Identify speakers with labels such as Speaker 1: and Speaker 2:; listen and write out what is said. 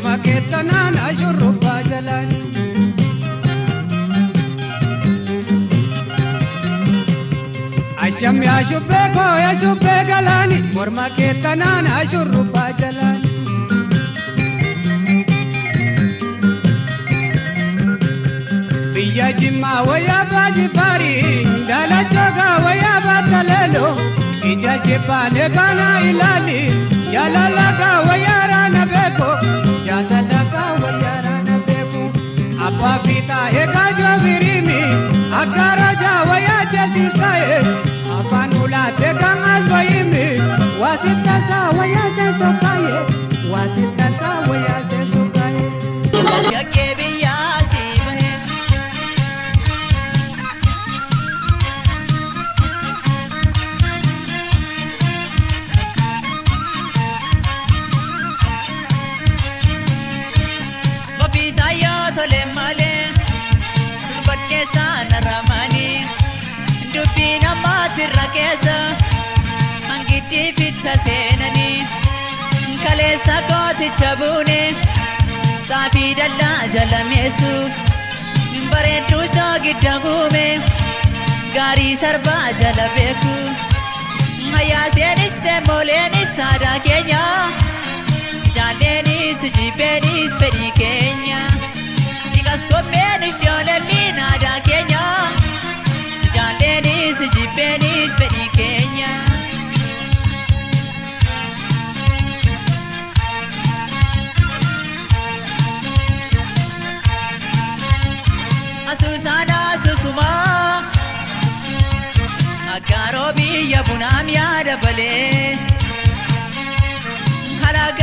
Speaker 1: morma ketanana shurruba jalani asham ya shubbe ko ya shubbe galani morma ketanana shurruba jalani biya jimma waya baji pari dala joga waya batalelo ija jepane kana ilali jala laga wayara na beko jala laga wayara na beko apa pita eka jo birimi agara ja waya jasi sae apa nula te kanga zoimi wasita sa waya se sokaye wasita sa waya se sokaye
Speaker 2: Senani kale sakoti chabune tafi dalla jalamesu baredu sogidagume gari sarba jalabeku maya senisse moleni sada kenya jaleni sijibeni spedi kenya digas komeni sholeni nada kenya sijaleni sijibeni spedi kenya Susana susuma agaro biya bunam ya dabale